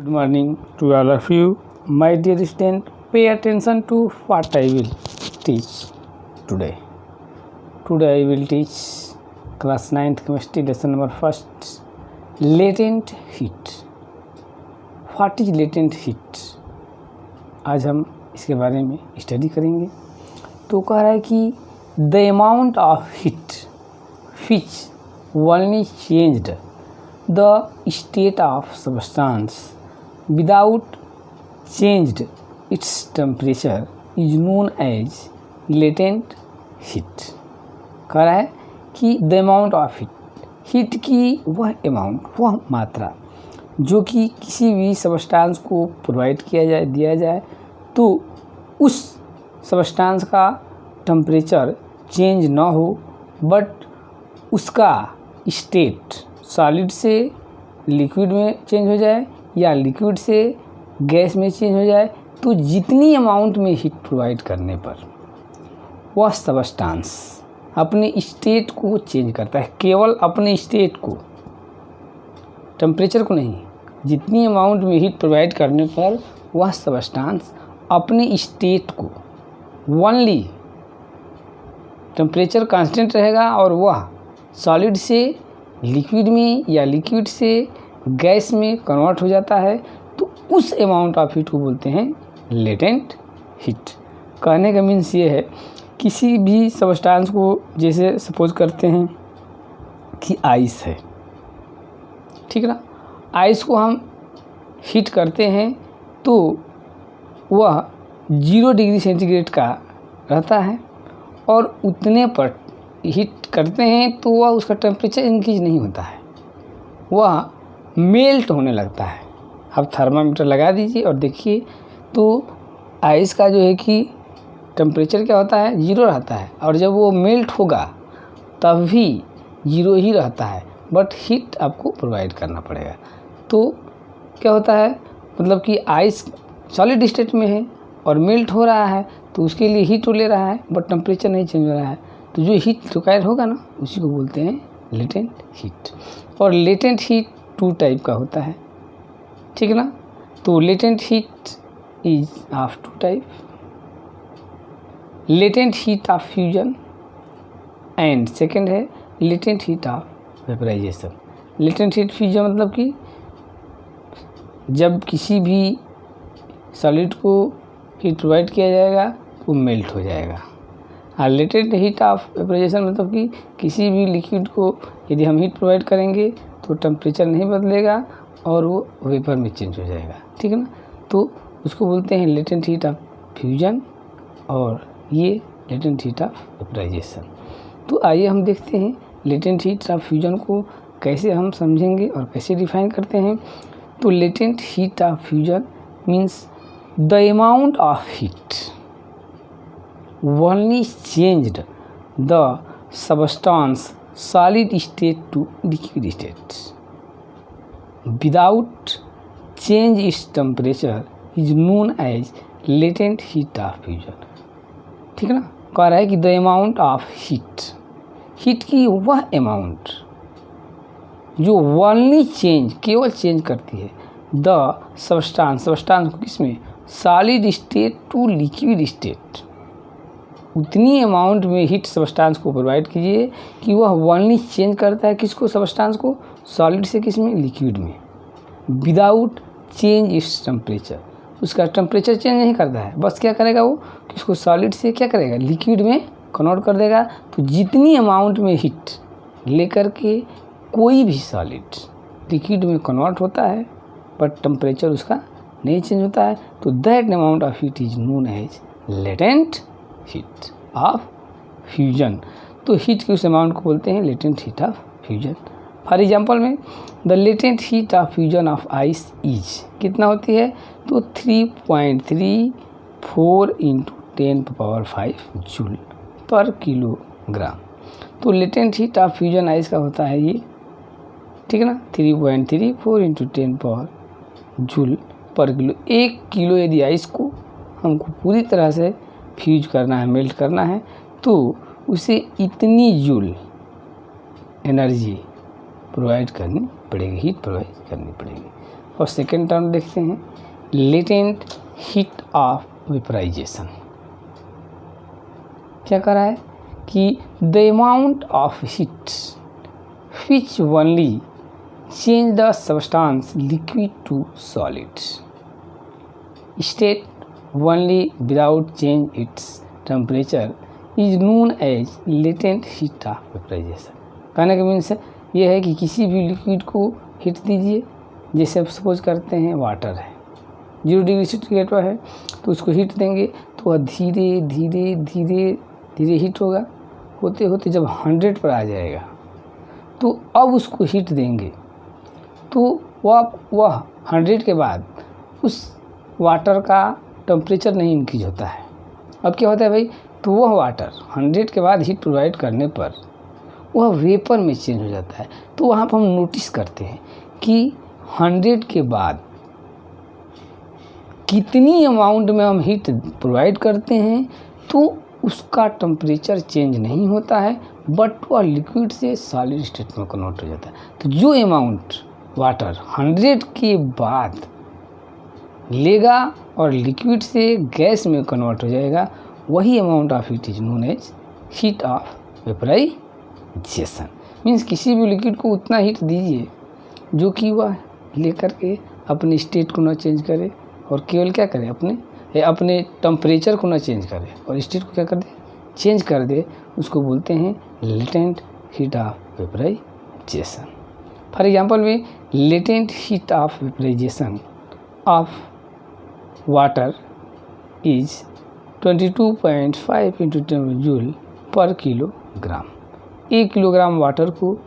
Good morning to all of you. My dear student, pay attention to what I will teach today. Today I will teach class 9th chemistry lesson number 1st, latent heat. What is latent heat? आज हम इसके बारे में study करेंगे। तो कह रहा है कि the amount of heat which only changed the state of substance without changed its temperature is known as latent heat। कह रहा है कि the amount of heat की वह अमाउंट, वह मात्रा जो कि किसी भी सब्सटेंस को प्रोवाइड दिया जाए तो उस सब्सटेंस का टेम्परेचर चेंज ना हो, बट उसका स्टेट सॉलिड से लिक्विड में चेंज हो जाए या लिक्विड से गैस में चेंज हो जाए, तो जितनी अमाउंट में हीट प्रोवाइड करने पर वह सब्सटेंस अपने स्टेट को चेंज करता है। केवल अपने स्टेट को, टेम्परेचर को नहीं, जितनी अमाउंट में हीट प्रोवाइड करने पर वह सब्सटेंस अपने स्टेट को, ओनली टेम्परेचर कांस्टेंट रहेगा और वह सॉलिड से लिक्विड में या लिक्विड से गैस में कन्वर्ट हो जाता है, तो उस अमाउंट ऑफ हीट को बोलते हैं लेटेंट हीट। कहने का मीन्स ये है, किसी भी सब्सटेंस को, जैसे सपोज करते हैं कि आइस है, ठीक है ना, आइस को हम हीट करते हैं तो वह 0 डिग्री सेंटीग्रेड का रहता है और उतने पर हीट करते हैं तो वह उसका टेम्परेचर इंक्रीज नहीं होता है, वह मेल्ट होने लगता है। अब थर्मामीटर लगा दीजिए और देखिए तो आइस का जो है कि टेम्परेचर क्या होता है, 0 रहता है, और जब वो मेल्ट होगा तब भी 0 ही रहता है, बट हीट आपको प्रोवाइड करना पड़ेगा। तो क्या होता है, मतलब कि आइस सॉलिड स्टेट में है और मेल्ट हो रहा है तो उसके लिए हीट ले रहा है, बट टेम्परेचर नहीं चेंज हो रहा है, तो जो हीट रिक्वायर होगा ना, उसी को बोलते हैं लेटेंट हीट। और लेटेंट हीट 2 टाइप का होता है, ठीक है ना। तो latent heat is of 2 type, latent heat of fusion and second है latent heat of vaporisation. Latent heat fusion मतलब कि जब किसी भी सॉलिड को हीट प्रोवाइड किया जाएगा वो मेल्ट हो जाएगा। और लेटेंट हीट ऑफ वेपराइजेशन मतलब कि किसी भी लिक्विड को यदि हम हीट प्रोवाइड करेंगे तो टेम्परेचर नहीं बदलेगा और वो वेपर में चेंज हो जाएगा, ठीक है ना। तो उसको बोलते हैं लेटेंट हीट ऑफ फ्यूजन और ये लेटेंट हीट ऑफ वेपराइजेशन। तो आइए हम देखते हैं लेटेंट हीट ऑफ फ्यूजन को कैसे हम समझेंगे और कैसे डिफाइन करते हैं। तो latent heat of fusion means the amount of heat only changed the substance solid state to liquid state without change its temperature is known as latent heat of fusion। ठीक है ना। कह रहा है कि the amount of हीट की वह amount जो only चेंज, केवल चेंज करती है द सब्सटेंस को किसमें, solid state to liquid state, उतनी अमाउंट में हीट सब्सटेंस को प्रोवाइड कीजिए कि वह ओनली चेंज करता है किसको, सब्सटेंस को, सॉलिड से किस में, लिक्विड में, विदाउट चेंज इट्स टेम्परेचर, उसका टेम्परेचर चेंज नहीं करता है, बस क्या करेगा वो, किसको, सॉलिड से क्या करेगा, लिक्विड में कन्वर्ट कर देगा। तो जितनी अमाउंट में हीट लेकर के कोई भी सॉलिड लिक्विड में कन्वर्ट होता है बट टेम्परेचर उसका नहीं चेंज होता है, तो that amount of heat is known as latent heat of fusion. तो हीट की उस अमाउंट को बोलते हैं latent heat of fusion. For example में the latent heat of fusion of ice is कितना होती है, तो 3.34 × 10⁵ जूल पर किलोग्राम। तो latent heat of fusion ice का होता है ये, ठीक है ना, 3.34 × 10 जूल पर किलो। 1 किलो यदि आइस को हमको पूरी तरह से फ्यूज करना है, मेल्ट करना है, तो उसे इतनी जूल एनर्जी प्रोवाइड करनी पड़ेगी, हीट प्रोवाइड करनी पड़ेगी। और सेकेंड टर्म देखते हैं लेटेंट हीट ऑफ वेपराइजेशन। क्या करा है कि the amount of heat which only change the substance liquid to solid state only without change its temperature is known as latent heat of vaporization। कहने का means ये है कि किसी भी लिक्विड को हीट दीजिए, जैसे आप सपोज करते हैं वाटर है 0 डिग्री सेंटीग्रेड पर है, तो उसको हीट देंगे तो वह धीरे धीरे धीरे धीरे हीट होगा, होते होते जब 100 पर आ जाएगा तो अब उसको हीट देंगे तो वह 100 के बाद उस वाटर का टेम्परेचर नहीं इंक्रीज होता है। अब क्या होता है भाई, तो वह वाटर 100 के बाद हीट प्रोवाइड करने पर वह वेपर में चेंज हो जाता है। तो वहाँ पर हम नोटिस करते हैं कि 100 के बाद कितनी अमाउंट में हम हीट प्रोवाइड करते हैं तो उसका टेम्परेचर चेंज नहीं होता है, बट वह लिक्विड से सॉलिड स्टेट में कन्वर्ट हो जाता है। तो जो अमाउंट वाटर 100 के बाद लेगा और लिक्विड से गैस में कन्वर्ट हो जाएगा, वही amount of heat is known as heat of vaporisation. Means किसी भी लिक्विड को उतना हीट दीजिए जो कि वह लेकर के अपनी स्टेट को ना चेंज करे और केवल क्या करे, अपने टेम्परेचर को ना चेंज करे और स्टेट को क्या कर दे, चेंज कर दे, उसको बोलते हैं latent heat of vaporisation. For example में latent heat of vaporisation of water is 22.5 × 10 joule per kilogram. 1 kilogram water को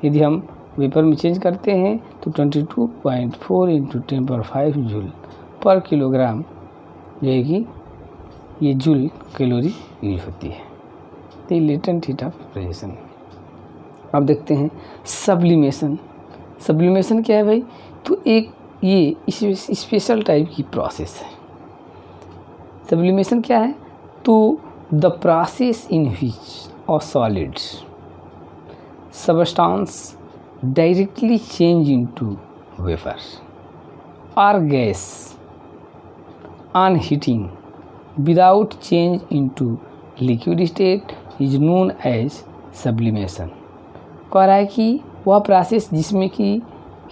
यदि हम वेपर में चेंज करते हैं तो 22.4 × 10⁵ जूल पर किलोग्राम जो है कि ये जूल कैलोरी यूज होती है। तो ये लेटेंट हीट ऑफ वेपराइजेशन। अब देखते हैं सब्लिमेशन। सब्लिमेशन क्या है भाई, तो एक ये स्पेशल टाइप की प्रोसेस है। सब्लिमेशन क्या है, तो the process in which a solids substance directly change into vapour और gas on heating without change into liquid state is known as sublimation। कह रहा है कि वह प्रोसेस जिसमें कि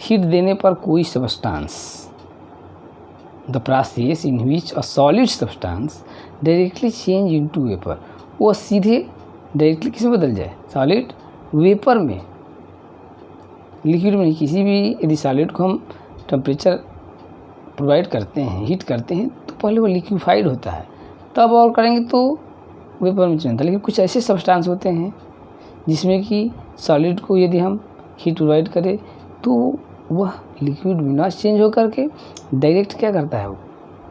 हीट देने पर कोई substance, the process in which a solid substance directly change into vapour, वो सीधे डायरेक्टली किस में बदल जाए, सॉलिड वेपर में, लिक्विड में। किसी भी यदि सॉलिड को हम टेम्परेचर प्रोवाइड करते हैं, हीट करते हैं, तो पहले वो लिक्विफाइड होता है, तब और करेंगे तो वेपर में चेंज होता है। लेकिन कुछ ऐसे सब्सटेंस होते हैं जिसमें कि सॉलिड को यदि हम हीट प्रोवाइड करें तो वह लिक्विड में ना चेंज हो करके डायरेक्ट क्या करता है, वो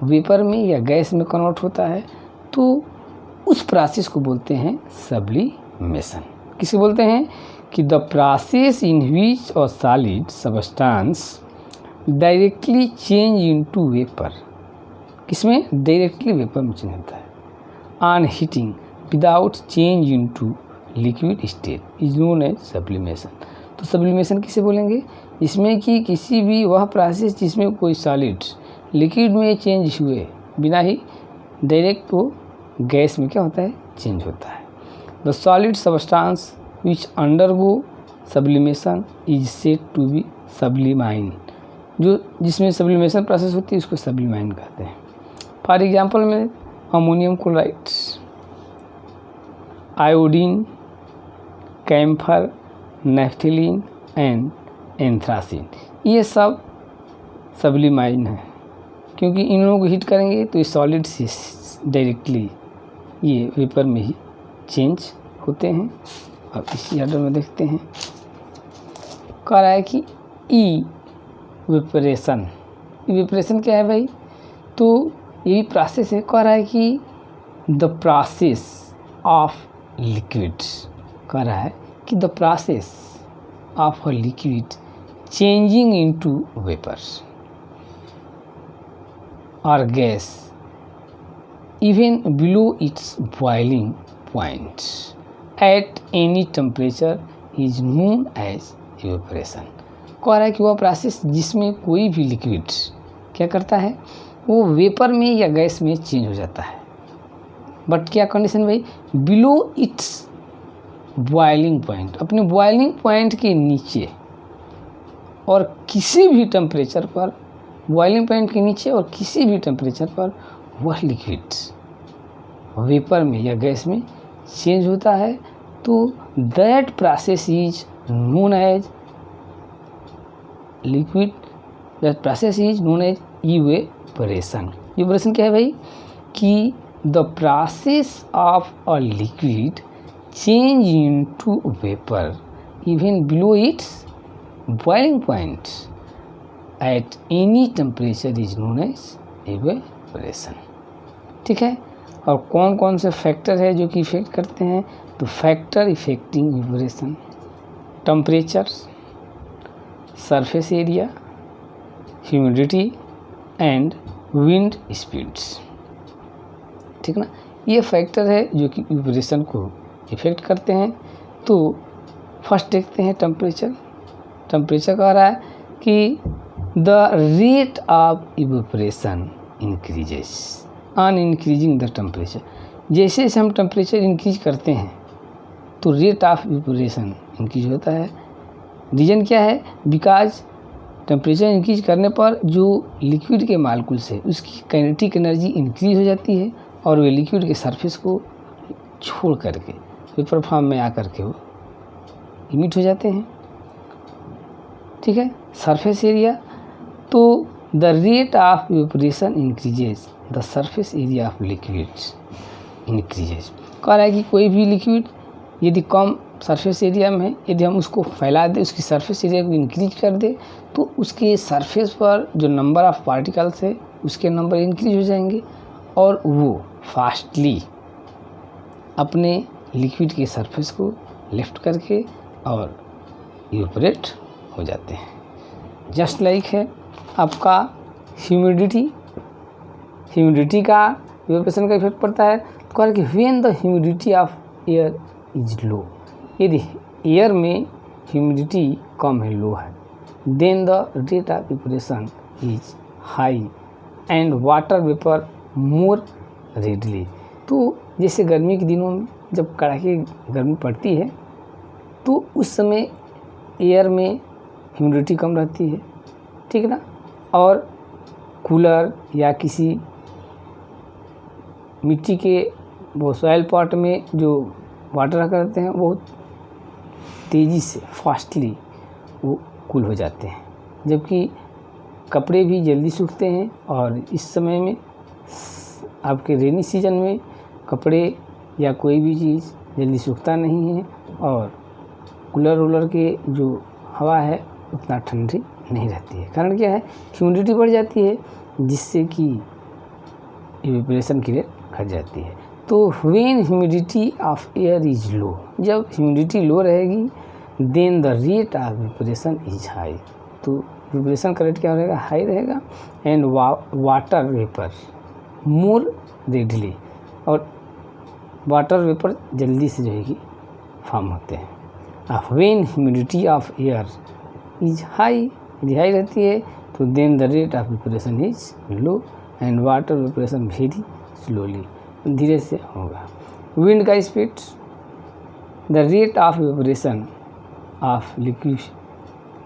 वेपर में या गैस में कन्वर्ट होता है। तो उस प्रोसेस को बोलते हैं सब्लिमेशन। किसे बोलते हैं कि the process in which a solid substance directly change into vapour, किसमें, डायरेक्टली वेपर में चेंज होता है, on heating without change into liquid state is known as sublimation. तो सब्लिमेशन किसे बोलेंगे, इसमें कि किसी भी वह प्रोसेस जिसमें कोई सॉलिड लिक्विड में चेंज हुए बिना ही डायरेक्ट वो गैस में क्या होता है, चेंज होता है। The solid substance which undergo sublimation is said to be sublime. जो जिसमें सब्लिमेशन प्रोसेस होती है उसको सब्लिमाइन कहते हैं। फॉर एग्जांपल में ammonium chloride, iodine, camphor, naphthalene and anthracene, ये सब सब्लिमाइन है, क्योंकि इन लोगों को हीट करेंगे तो ये सॉलिड से डायरेक्टली ये वेपर में ही चेंज होते हैं। और इसी ऑर्डर में देखते हैं, कह रहा है कि ई वेपरेशन। वेपरेशन क्या है भाई, तो ये भी प्रोसेस है। कह रहा है कि द प्रोसेस ऑफ लिक्विड, कह रहा है कि the process of a liquid changing into vapour और gas even below its boiling point at any temperature is known as evaporation. कह रहा है कि वह प्रोसेस जिसमें कोई भी लिक्विड क्या करता है, वो वेपर में या गैस में चेंज हो जाता है, बट क्या कंडीशन भाई, बिलो इट्स बॉइलिंग पॉइंट, अपने बॉइलिंग पॉइंट के नीचे और किसी भी टेम्परेचर पर, बॉइलिंग पॉइंट के नीचे और किसी भी टेम्परेचर पर वह लिक्विड वेपर में या गैस में चेंज होता है, तो that process is known as liquid, that process is known as evaporation. Evaporation क्या है भाई, कि the process of a liquid change into vapour even below its boiling point at any temperature is known as evaporation. ठीक है, और कौन कौन से फैक्टर है जो कि इफेक्ट करते हैं, तो factor affecting evaporation, temperature, surface area, humidity and wind speeds. ठीक ना, ये फैक्टर है जो कि इवेपोरेशन को इफेक्ट करते हैं। तो फर्स्ट देखते हैं टेम्परेचर। टेम्परेचर कह रहा है कि the rate of evaporation increases on increasing the temperature, जैसे जैसे हम टेम्परेचर इंक्रीज करते हैं तो रेट ऑफ इवेपोरेशन इंक्रीज होता है। रीज़न क्या है, बिकॉज टेम्परेचर इंक्रीज करने पर जो लिक्विड के मालिक्यूल्स से उसकी काइनेटिक एनर्जी इंक्रीज हो जाती है और वे लिक्विड के सरफेस को छोड़ करके वेपर फॉर्म में आकर के वो इमिट हो जाते हैं। ठीक है, सरफेस एरिया, तो the rate of evaporation increases the surface area of liquids increases. कह रहा है कि कोई भी लिक्विड यदि कम सरफेस एरिया में, यदि हम उसको फैला दें, उसकी सरफेस एरिया को इंक्रीज कर दें, तो उसके सरफेस पर जो नंबर ऑफ पार्टिकल्स है उसके नंबर इंक्रीज हो जाएंगे और वो फास्टली अपने लिक्विड के सरफेस को लिफ्ट करके और इवेपोरेट हो जाते हैं। जस्ट लाइक है आपका ह्यूमिडिटी, ह्यूमिडिटी का इवेपोरेशन का इफेक्ट पड़ता है। तो कह रहा है कि when the humidity of air is low, यदि एयर में ह्यूमिडिटी कम है, लो है, then the rate of evaporation is high and water vapour more readily. तो जैसे गर्मी के दिनों में जब कड़ाके गर्मी पड़ती है तो उस समय एयर में ह्यूमिडिटी कम रहती है, ठीक है ना, और कूलर या किसी मिट्टी के वो सॉइल पॉट में जो वाटर रखा रहते हैं बहुत तेज़ी से फास्टली वो कूल हो जाते हैं, जबकि कपड़े भी जल्दी सूखते हैं। और इस समय में आपके रेनी सीजन में कपड़े या कोई भी चीज़ जल्दी सूखता नहीं है और कूलर वूलर के जो हवा है उतना ठंडी नहीं रहती है। कारण क्या है, ह्यूमिडिटी बढ़ जाती है जिससे कि इवेपोरेशन की रेट घट जाती है। तो when humidity of air is low, जब ह्यूमिडिटी लो रहेगी, then the rate of evaporation is high, तो इवेपोरेशन का रेट क्या रहेगा, हाई रहेगा। And water vapour more readily, और वाटर वेपर जल्दी से जो है कि फॉर्म होते हैं। अब when humidity of air is high, यदि हाई रहती है तो then the rate of evaporation is low and water evaporation very slowly, धीरे से होगा। विंड का speed, the rate of evaporation of liquid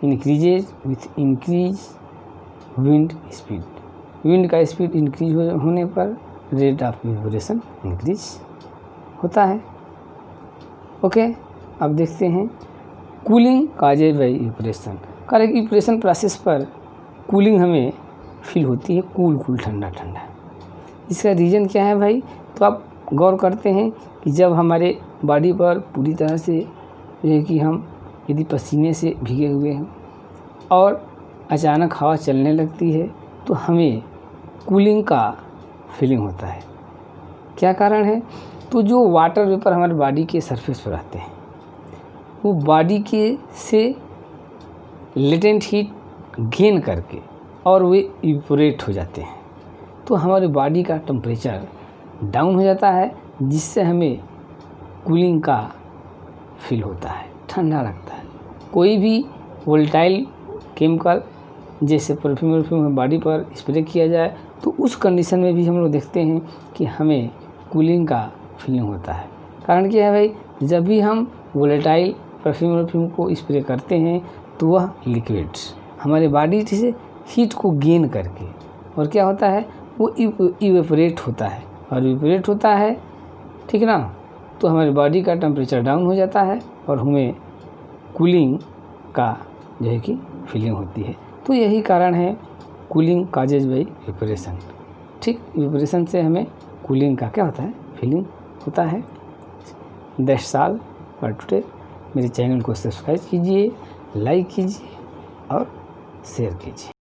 increases with increase wind speed, wind का speed increase होने पर रेट ऑफ इवेपोरेशन इंक्रीज होता है। Okay, अब देखते हैं कूलिंग काजेज बाई इवेपोरेशन। कारण इवेपोरेशन प्रोसेस पर कूलिंग हमें फील होती है, कूल ठंडा ठंडा। इसका रीज़न क्या है भाई, तो आप गौर करते हैं कि जब हमारे बॉडी पर पूरी तरह से जो है कि हम यदि पसीने से भीगे हुए हैं और अचानक हवा चलने लगती है तो हमें कूलिंग का फीलिंग होता है। क्या कारण है, तो जो वाटर वेपर हमारे बॉडी के सरफेस पर रहते हैं वो बॉडी के से लेटेंट हीट गेन करके और वे इवेपोरेट हो जाते हैं, तो हमारे बॉडी का टेम्परेचर डाउन हो जाता है, जिससे हमें कूलिंग का फील होता है, ठंडा लगता है। कोई भी वोलेटाइल केमिकल जैसे परफ्यूम वर्फ्यूम बॉडी पर स्प्रे किया जाए तो उस कंडीशन में भी हम लोग देखते हैं कि हमें कूलिंग का फीलिंग होता है। कारण क्या है भाई, जब भी हम वोलेटाइल परफ्यूम वर्फ्यूम को स्प्रे करते हैं तो वह लिक्विड्स हमारे बॉडी से हीट को गेन करके और क्या होता है वो इवेपोरेट होता है, और इवेपोरेट होता है ठीक ना, तो हमारी बॉडी का टेम्परेचर डाउन हो जाता है और हमें कूलिंग का जो है कि फीलिंग होती है। तो यही कारण है कूलिंग काजेज बाई इवेपोरेशन। ठीक, इवेपोरेशन से हमें कूलिंग का क्या होता है, फीलिंग होता है। That's all for today. मेरे चैनल को सब्सक्राइब कीजिए, लाइक कीजिए और शेयर कीजिए।